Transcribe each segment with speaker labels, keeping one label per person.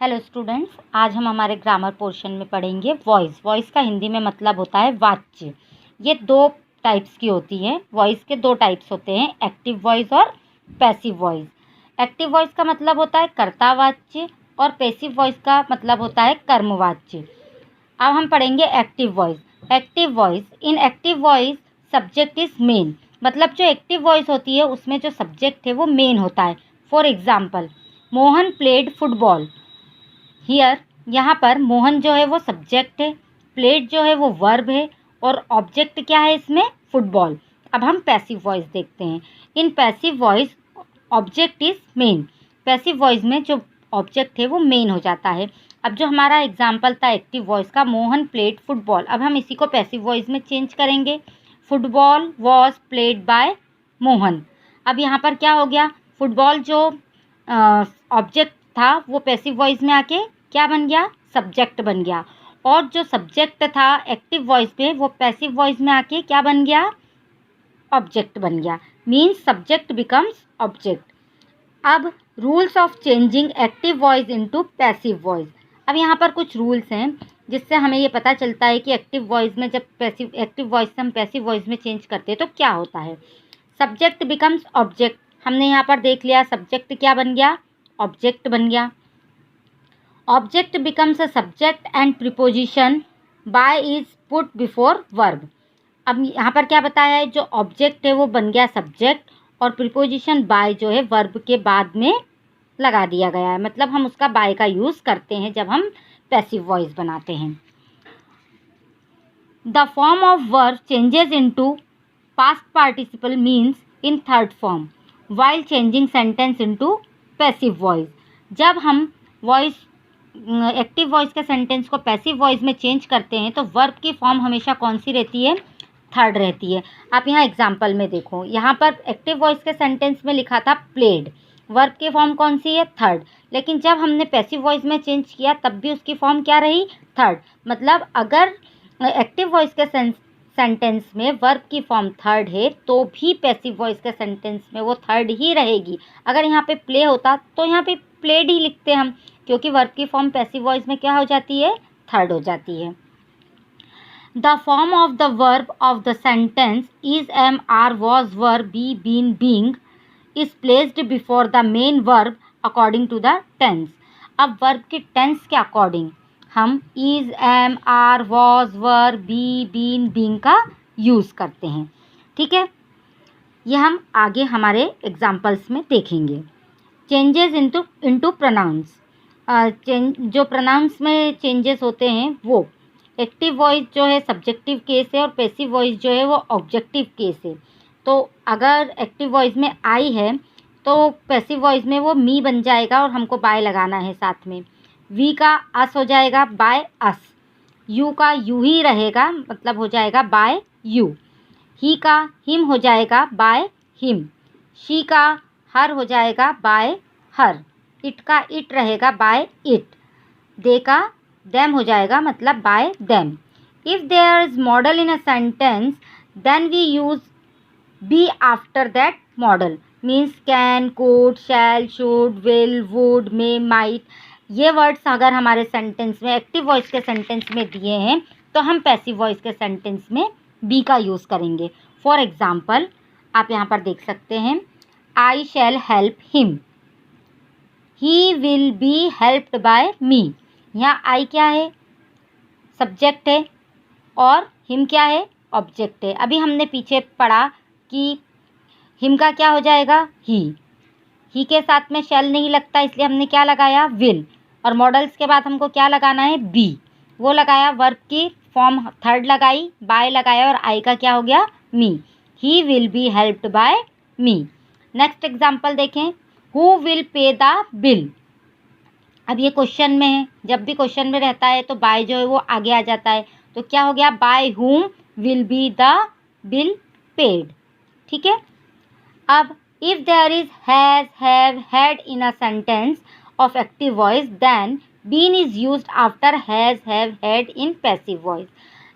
Speaker 1: Hello students, आज हम हमारे ग्रामर पोर्शन में पढ़ेंगे वॉइस। वॉइस का हिंदी में मतलब होता है वाच्य। ये दो टाइप्स की होती है। वॉइस के दो टाइप्स होते हैं, एक्टिव वॉइस और पैसिव वॉइस। एक्टिव वॉइस का मतलब होता है कर्तावाच्य और पैसिव वॉइस का मतलब होता है कर्मवाच्य। अब हम पढ़ेंगे active voice. Active voice, in active voice subject is main. मतलब जो एक्टिव वॉइस होती है उसमें जो सब्जेक्ट है वो मेन होता है। For example, Mohan played football. Here, यहाँ पर मोहन जो है वो सब्जेक्ट है, प्लेड जो है वो वर्ब है और ऑब्जेक्ट क्या है इसमें, फुटबॉल। अब हम पैसिव वॉइस देखते हैं। इन passive voice object is main. Passive voice में जो ऑब्जेक्ट है वो मेन हो जाता है। अब जो हमारा एग्जाम्पल था एक्टिव वॉइस का, मोहन प्लेड फुटबॉल, अब हम इसी को पैसिव वॉइस में चेंज करेंगे। Football was played by Mohan. अब यहाँ पर क्या हो गया, फुटबॉल जो ऑब्जेक्ट था वो पैसिव वॉइस में आके क्या बन गया, सब्जेक्ट बन गया। और जो सब्जेक्ट था एक्टिव वॉइस में वो पैसिव वॉइस में आके क्या बन गया, ऑब्जेक्ट बन गया। Means subject becomes object. अब rules of changing active voice into passive voice. अब यहाँ पर कुछ रूल्स हैं जिससे हमें ये पता चलता है कि एक्टिव वॉइस में जब एक्टिव वॉइस से हम पैसिव वॉइस में चेंज करते हैं तो क्या होता है। सब्जेक्ट बिकम्स ऑब्जेक्ट, हमने यहाँ पर देख लिया, सब्जेक्ट क्या बन गया, ऑब्जेक्ट बन गया। Object becomes a subject and preposition by is put before verb. अब यहाँ पर क्या बताया है, जो ऑब्जेक्ट है वो बन गया सब्जेक्ट और प्रीपोजिशन बाय जो है वर्ब के बाद में लगा दिया गया है। मतलब हम उसका बाय का यूज़ करते हैं जब हम पैसिव वॉइस बनाते हैं। The form of verb changes into past participle means in third form while changing sentence into passive voice. जब हम वॉइस एक्टिव वॉइस के सेंटेंस को पैसिव वॉइस में चेंज करते हैं तो वर्ब की फॉर्म हमेशा कौन सी रहती है, थर्ड रहती है। आप यहाँ एग्जाम्पल में देखो, यहाँ पर एक्टिव वॉइस के सेंटेंस में लिखा था प्लेड, वर्ब की फॉर्म कौन सी है, थर्ड। लेकिन जब हमने पैसिव वॉइस में चेंज किया तब भी उसकी फॉर्म क्या रही, थर्ड। मतलब अगर एक्टिव वॉइस के सेंटेंस में वर्ब की फॉर्म थर्ड है तो भी पैसिव वॉइस के सेंटेंस में वो थर्ड ही रहेगी। अगर यहाँ पे प्ले होता तो यहाँ पे प्लेड ही लिखते हम, क्योंकि वर्ब की फॉर्म पैसिव वॉइस में क्या हो जाती है, थर्ड हो जाती है। The form of the verb of the sentence is, am, are, was, were, be, been, being is placed before the main verb according to the tense. अब वर्ब की टेंस के अकॉर्डिंग हम is, am, are, was, were, be, been, being का use करते हैं। ठीक है, ये हम आगे हमारे एग्जाम्पल्स में देखेंगे। Changes into pronouns. जो प्रोनाउंस में चेंजेस होते हैं वो एक्टिव वॉइस जो है सब्जेक्टिव केस है और पैसिव वॉइस जो है वो ऑब्जेक्टिव केस है। तो अगर एक्टिव वॉइस में आई है तो पैसिव वॉइस में वो मी बन जाएगा और हमको बाय लगाना है साथ में। वी का अस हो जाएगा बाय अस, यू का यू ही रहेगा मतलब हो जाएगा बाय यू, ही का हिम हो जाएगा बाय हिम, शी का हर हो जाएगा बाय हर, इट का इट रहेगा बाय इट, दे का देम हो जाएगा मतलब by them. If there is modal in a sentence then we use be after that modal. Means can, could, shall, should, will, would, may, might. ये words अगर हमारे sentence में active voice के sentence में दिए हैं तो हम पैसिव वॉइस के सेंटेंस में बी का यूज़ करेंगे। फॉर एग्जाम्पल, आप यहाँ पर देख सकते हैं, I shall help him, he will be helped by me. यहाँ आई क्या है, सब्जेक्ट है और हिम क्या है, ऑब्जेक्ट है। अभी हमने पीछे पढ़ा कि हिम का क्या हो जाएगा, ही के साथ में शैल नहीं लगता इसलिए हमने क्या लगाया, विल, और मॉडल्स के बाद हमको क्या लगाना है, बी, वो लगाया, वर्ब की फॉर्म थर्ड लगाई, बाय लगाया और आई का क्या हो गया, me, he will be helped by me. Next example देखें, who will pay the bill. अब ये क्वेश्चन में है, जब भी क्वेश्चन में रहता है तो बाय जो है वो आगे आ जाता है, तो क्या हो गया, by whom will be the bill paid. ठीक है, अब if there is has, have, had in a sentence of active voice then been is used after has, have, had in passive voice.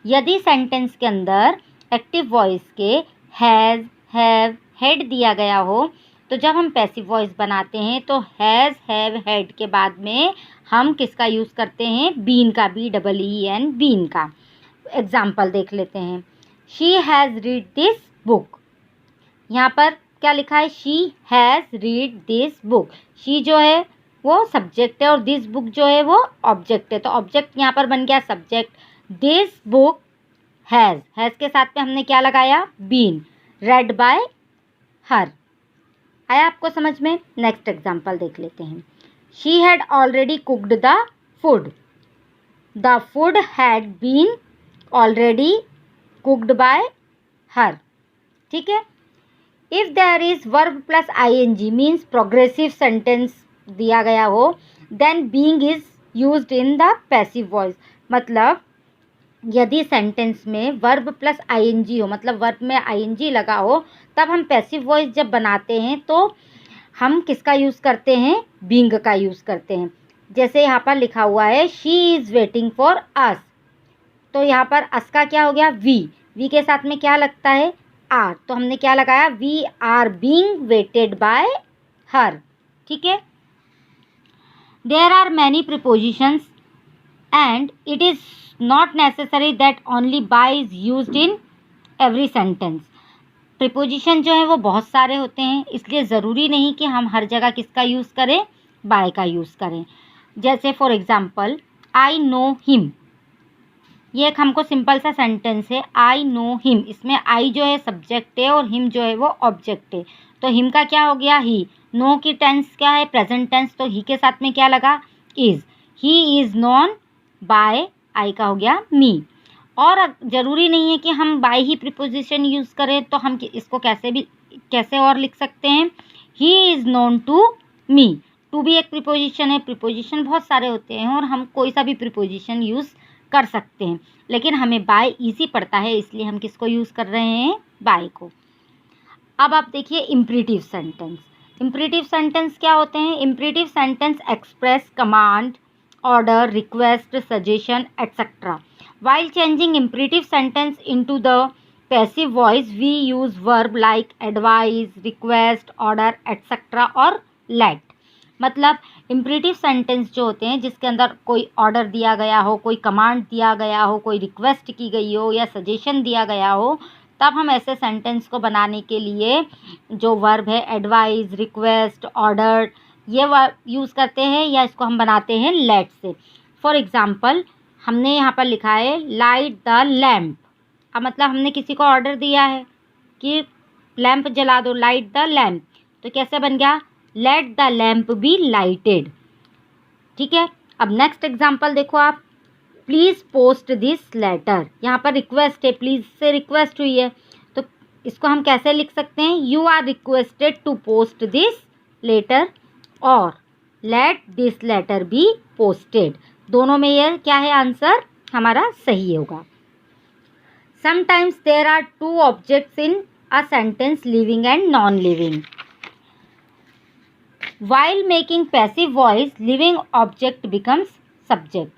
Speaker 1: यदि सेंटेंस के अंदर active voice के has, have, had दिया गया हो तो जब हम पैसिव वॉइस बनाते हैं तो हैज़, हैव, हैड के बाद में हम किसका यूज़ करते हैं? बीन का, BEEN, बीन का। एग्जाम्पल देख लेते हैं। She has read this book. यहाँ पर क्या लिखा है? She has read this book. She जो है वो सब्जेक्ट है और दिस बुक जो है वो ऑब्जेक्ट है। तो ऑब्जेक्ट यहाँ पर बन गया सब्जेक्ट। दिस बुक हैज़ के साथ में हमने क्या लगाया? Been, read by her. आया आपको समझ में? नेक्स्ट एग्जाम्पल देख लेते हैं। She had already cooked the food. The food had been already cooked by her. ठीक है। If there is verb plus ING means progressive sentence दिया गया हो, then being is used in the passive voice. मतलब यदि sentence में verb plus ING हो, मतलब वर्ब में ING लगा हो, तब हम पैसिव वॉइस जब बनाते हैं तो हम किसका यूज़ करते हैं? बीइंग का यूज़ करते हैं। जैसे यहाँ पर लिखा हुआ है she is waiting for us, तो यहाँ पर अस का क्या हो गया? वी के साथ में क्या लगता है? आर। तो हमने क्या लगाया? We are being waited by her. ठीक है। There are many prepositions and it is not necessary that only by is used in every sentence. Preposition जो है वो बहुत सारे होते हैं, इसलिए ज़रूरी नहीं कि हम हर जगह किसका यूज़ करें? बाय का यूज़ करें। जैसे for example I know him, ये एक हमको सिंपल सा सेंटेंस है। आई नो हिम, इसमें आई जो है सब्जेक्ट है और हिम जो है वो ऑब्जेक्ट है। तो हिम का क्या हो गया? ही। नो की टेंस क्या है? Present tense. तो ही के साथ में क्या लगा? Is. He is known by, I का हो गया मी। और ज़रूरी नहीं है कि हम बाय ही प्रीपोजिशन यूज़ करें, तो हम इसको कैसे और लिख सकते हैं? He is known to me. To भी एक प्रीपोजिशन है। प्रीपोजिशन बहुत सारे होते हैं और हम कोई सा भी प्रीपोजिशन यूज़ कर सकते हैं, लेकिन हमें बाय ईजी पड़ता है, इसलिए हम किसको यूज़ कर रहे हैं? बाय को। अब आप देखिए इम्परेटिव सेंटेंस। इम्परेटिव सेंटेंस क्या होते हैं? Imperative sentence express command, order, request, suggestion etcetera. While changing imperative sentence into the passive voice, we use verb like advise, request, order, etc. और let। मतलब imperative sentence जो होते हैं जिसके अंदर कोई ऑर्डर दिया गया हो, कोई कमांड दिया गया हो, कोई रिक्वेस्ट की गई हो या सजेशन दिया गया हो, तब हम ऐसे सेंटेंस को बनाने के लिए जो वर्ब है एडवाइज, रिक्वेस्ट, ऑर्डर, ये वर्ब यूज़ करते हैं या इसको हम बनाते हैं लेट से। फॉर एग्ज़ाम्पल हमने यहाँ पर लिखा है लाइट द लैम्प। अब मतलब हमने किसी को ऑर्डर दिया है कि लैम्प जला दो, लाइट द लैम्प। तो कैसे बन गया? Let the lamp be lighted. ठीक है। अब नेक्स्ट एग्जांपल देखो आप, प्लीज़ पोस्ट दिस लेटर। यहाँ पर रिक्वेस्ट है, प्लीज़ से रिक्वेस्ट हुई है, तो इसको हम कैसे लिख सकते हैं? You are requested to post this letter और let this letter be posted. दोनों में ये क्या है? आंसर हमारा सही होगा। Sometimes there are two objects in a sentence, living and non living. While making passive voice, living object becomes subject.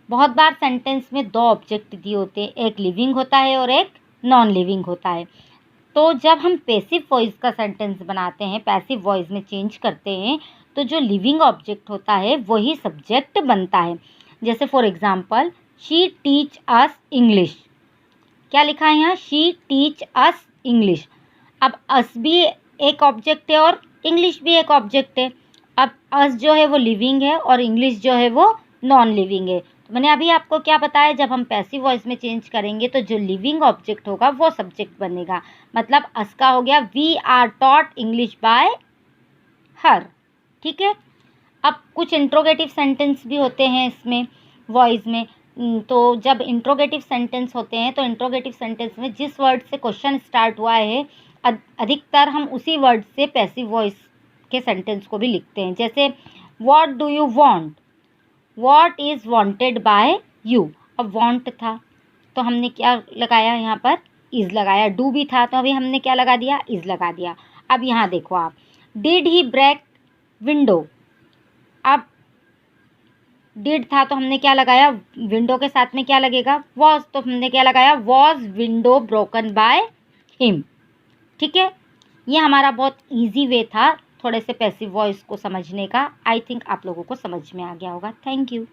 Speaker 1: बहुत बार सेंटेंस में दो ऑब्जेक्ट दिए होते हैं, एक लिविंग होता है और एक नॉन लिविंग होता है। तो जब हम पैसिव वॉइस का सेंटेंस बनाते हैं, पैसिव वॉइस में चेंज करते हैं, तो जो लिविंग ऑब्जेक्ट होता है वही सब्जेक्ट बनता है। जैसे for example she teach us English. क्या लिखा है यहाँ? She teach us English. अब अस भी एक ऑब्जेक्ट है और इंग्लिश भी एक ऑब्जेक्ट है। अब अस जो है वो लिविंग है और इंग्लिश जो है वो नॉन लिविंग है। तो मैंने अभी आपको क्या बताया, जब हम पैसिव वॉइस में चेंज करेंगे तो जो लिविंग ऑब्जेक्ट होगा वो सब्जेक्ट बनेगा। मतलब अस का हो गया we are taught English by her. ठीक है। अब कुछ इंट्रोगेटिव सेंटेंस भी होते हैं इसमें वॉइस में। तो जब इंट्रोगेटिव सेंटेंस होते हैं तो इंट्रोगेटिव सेंटेंस में जिस वर्ड से क्वेश्चन स्टार्ट हुआ है अधिकतर हम उसी वर्ड से पैसिव वॉइस के सेंटेंस को भी लिखते हैं। जैसे what do you want, what is wanted bye you. अब वांट था तो हमने क्या लगाया? यहाँ पर इज़ लगाया। डू भी था तो अभी हमने क्या लगा दिया? इज़ लगा दिया। अब यहाँ देखो आप, डिड ही ब्रेक विंडो। अब डिड था तो हमने क्या लगाया? विंडो के साथ में क्या लगेगा? वॉज। तो हमने क्या लगाया? Was window broken by him. ठीक है। ये हमारा बहुत इजी वे था थोड़े से पैसिव वॉइस को समझने का। आई थिंक आप लोगों को समझ में आ गया होगा। Thank you.